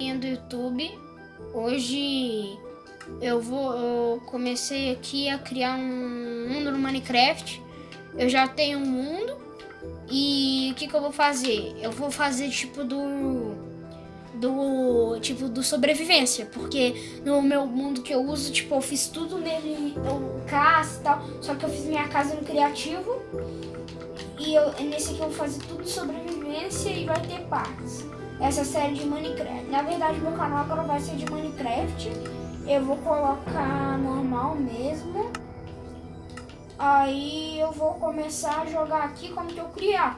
Do YouTube. Hoje eu comecei aqui a criar um mundo no Minecraft. Eu já tenho um mundo e o que eu vou fazer? Eu vou fazer tipo do sobrevivência, porque no meu mundo que eu uso, tipo, eu fiz tudo nele, eu caço e tal, só que eu fiz minha casa no criativo e nesse aqui eu vou fazer tudo sobrevivência e vai ter partes. Essa série de Minecraft. Na verdade, meu canal agora vai ser de Minecraft. Eu vou colocar normal mesmo. Aí eu vou começar a jogar aqui como que eu criar.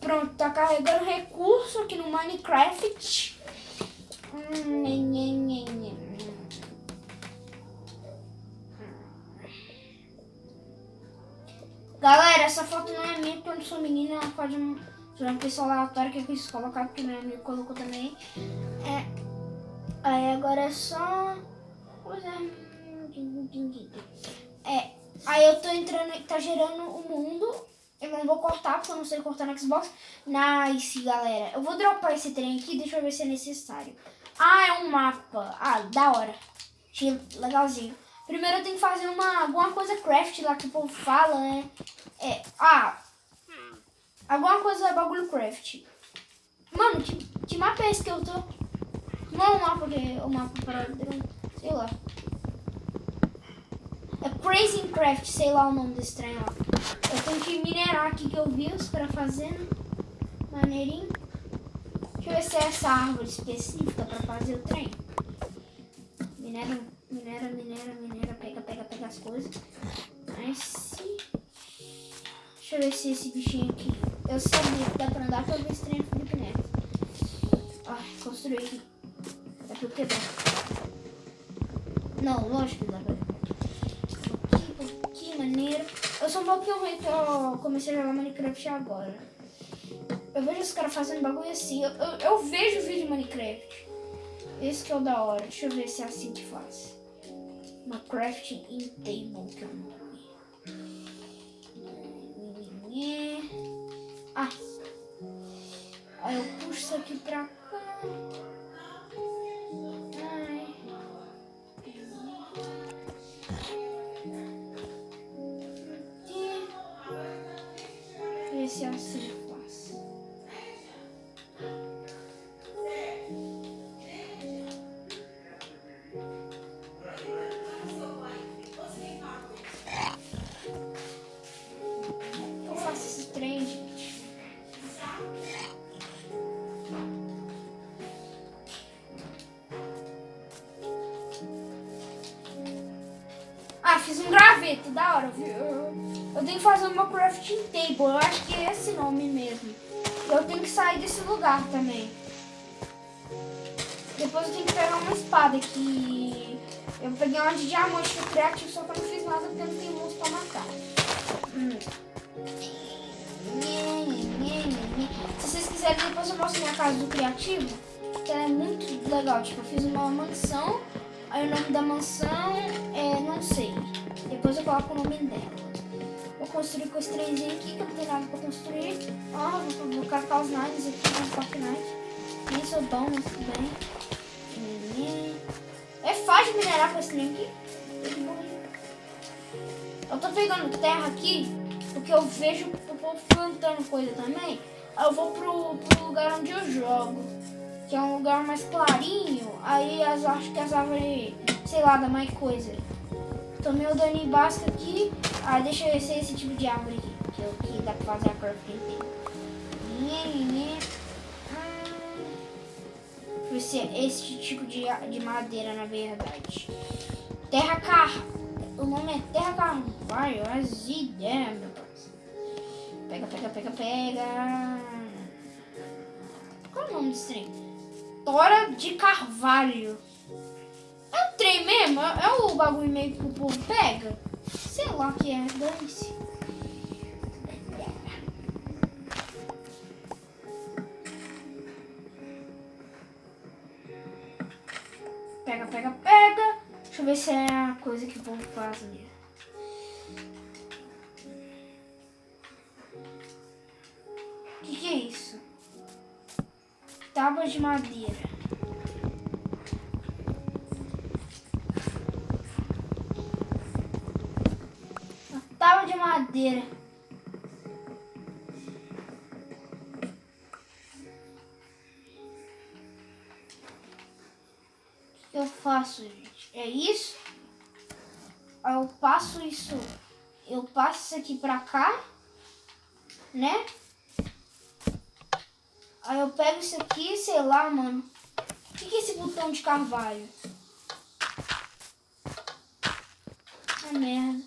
Pronto, tá carregando recurso aqui no Minecraft. Galera, essa foto não é minha porque eu não sou menina. Ela pode ser uma pessoa aleatória que eu quis colocar porque meu amigo colocou também. Aí agora é só... Aí eu tô entrando, tá gerando o mundo. Eu não vou cortar porque eu não sei cortar no Xbox. Nice, galera. Eu vou dropar esse trem aqui, deixa eu ver se é necessário. Ah, é um mapa. Ah, da hora. Achei legalzinho. Primeiro eu tenho que fazer alguma coisa craft lá que o povo fala, né? Alguma coisa bagulho craft. Mano, que mapa é esse que eu tô? Não é um mapa que o mapa para... sei lá. É Crazy Craft, sei lá o nome desse trem lá. Eu tenho que minerar aqui que eu vi os caras fazendo. Maneirinho. Deixa eu ver se é essa árvore específica pra fazer o trem. Minera. Pega as coisas. Nice. Deixa eu ver se esse bichinho aqui... Eu sabia que dá pra andar pra ver esse trem do Felipe Neto. Construí aqui. Dá pra eu quebrar. Não, lógico que dá pra... Que maneiro. Eu sou um pouquinho ruim que eu comecei a jogar Minecraft agora. Eu vejo os caras fazendo bagulho assim. Eu vejo vídeo de Minecraft. Esse que é o da hora. Deixa eu ver se é assim que faz. Uma crafting in table que eu não vi. Aí eu puxo isso aqui pra cá. Ver se é assim que faz. Eu faço esse trem, gente. Fiz um graveto, da hora, viu? Eu tenho que fazer uma crafting table, eu acho que é esse nome mesmo. Eu tenho que sair desse lugar também. Depois eu tenho que pegar uma espada que... Eu peguei uma de diamante que é criativo, só que eu não fiz nada porque eu não tenho monstro pra matar. Se vocês quiserem, depois eu mostro minha casa do criativo, que ela é muito legal. Tipo, eu fiz uma mansão, aí o nome da mansão é... não sei. Depois eu coloco o nome dela. Vou construir com esse trenzinho aqui, que eu não tenho nada pra construir. Vou colocar os knives aqui no Fortnite. Nem sou bom, mas tudo bem. É fácil de minerar com esse trem aqui. Eu tô pegando terra aqui, porque eu vejo o povo plantando coisa também. Aí eu vou pro lugar onde eu jogo, que é um lugar mais clarinho. Aí acho que as árvores, sei lá, dá mais coisa. Tomei o daninho básico aqui. Deixa eu ver se é esse tipo de árvore aqui, que dá pra fazer a crafting inteira. Deixa eu ver se é esse tipo de madeira, na verdade. O nome é Terra Carvalho. As ideias, meu parceiro. Pega. Qual é o nome desse trem? Tora de Carvalho. É o trem mesmo? É o bagulho meio que o povo pega? Sei lá o que é, dane-se. Pega. Deixa eu ver se é a coisa que o povo faz mesmo. O que é isso? Tábuas de madeira. Uma tábua de madeira. O que eu faço, gente? É isso? Aí eu passo isso. Eu passo isso aqui pra cá, né? Aí eu pego isso aqui, sei lá, mano. O que é esse botão de carvalho? Ah, merda.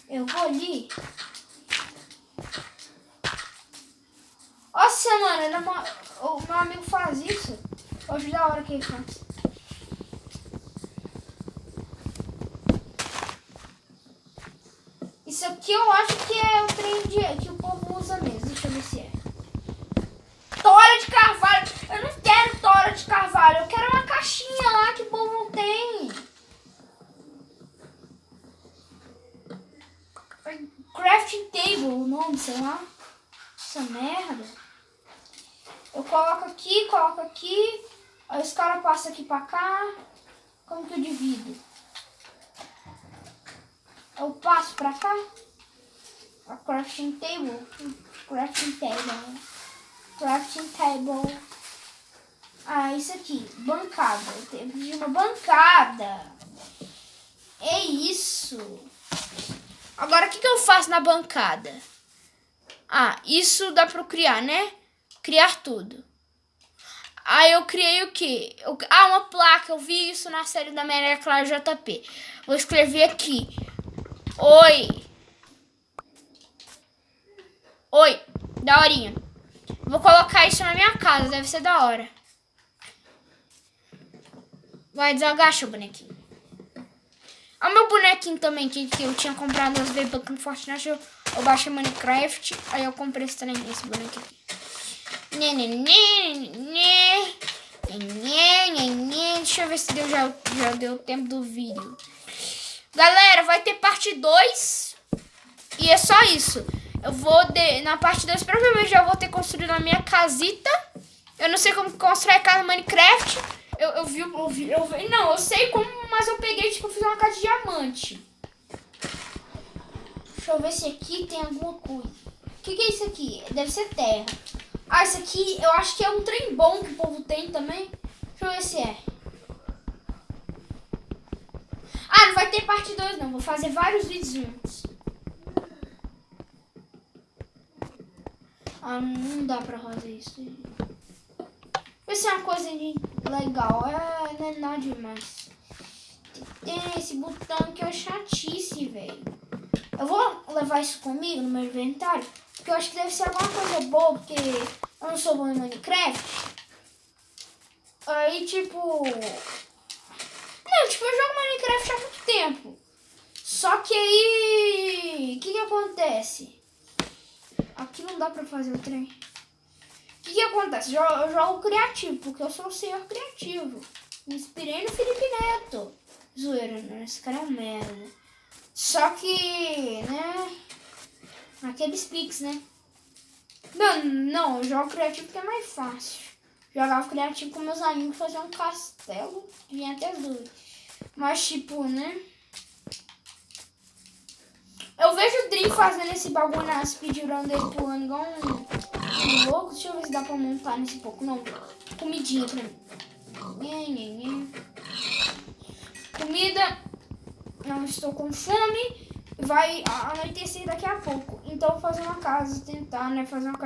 Eu vou ali. Nossa, mano, o meu amigo faz isso. Hoje da hora que ele faz. Isso aqui eu acho que é o trem que o povo usa mesmo. Deixa eu ver se é. Tora de carvalho. Eu não quero tora de carvalho. Eu quero uma caixinha lá que o povo tem. Crafting table, o nome, sei lá. Essa merda. Eu coloco aqui. Aí os caras passam aqui pra cá. Como que eu divido? Eu passo pra cá. A crafting table. Crafting table. Crafting table. Ah, isso aqui. Bancada. Eu tenho que pedir uma bancada. É isso. Agora, o que eu faço na bancada? Ah, isso dá pra eu criar, né? Criar tudo. Aí eu criei o quê? Uma placa. Eu vi isso na série da Maria Clara JP. Vou escrever aqui. Oi. Oi. Daorinha. Vou colocar isso na minha casa. Deve ser da hora. Vai, desagacha o bonequinho. O meu bonequinho também, que eu tinha comprado as V-Bucks no Fortnite. Eu baixei Minecraft. Aí eu comprei esse bonequinho aqui. Deixa eu ver se já deu tempo do vídeo. Galera, vai ter parte 2. E é só isso. Eu vou na parte 2 provavelmente já vou ter construído a minha casita. Eu não sei como constrói casa no Minecraft. Eu sei como, mas eu peguei, tipo, fiz uma casa de diamante. Deixa eu ver se aqui tem alguma coisa. O que é isso aqui? Deve ser terra. Ah, isso aqui eu acho que é um trem bom que o povo tem também. Deixa eu ver se é. Ah, não vai ter parte 2 não. Vou fazer vários vídeos juntos. Ah, não dá pra fazer isso. Vai ser uma coisa legal. Não é nada demais. Tem esse botão que é chatice, velho. Eu vou levar isso comigo no meu inventário. Porque eu acho que deve ser alguma coisa boa. Porque eu não sou bom em Minecraft. Aí, tipo... Não, tipo, eu jogo Minecraft há muito tempo. Só que aí... O que acontece? Aqui não dá pra fazer o trem. O que acontece? Eu jogo criativo, porque eu sou um senhor criativo. Me inspirei no Felipe Neto. Zoeira, né? Esse cara é um merda. Só que, né? Aqueles pics, né? Não, eu jogo criativo porque é mais fácil. Jogava criativo com meus amigos, fazer um castelo. Vinha até doido. Mas, tipo, né? Eu vejo o Dream fazendo esse bagulho na speedrun dele, pulando igual um louco. Deixa eu ver se dá pra montar nesse pouco. Não, comidinha pra mim. Comida. Não estou com fome. Vai anoitecer daqui a pouco. Então eu vou fazer uma casa, tentar, né? Fazer uma casa.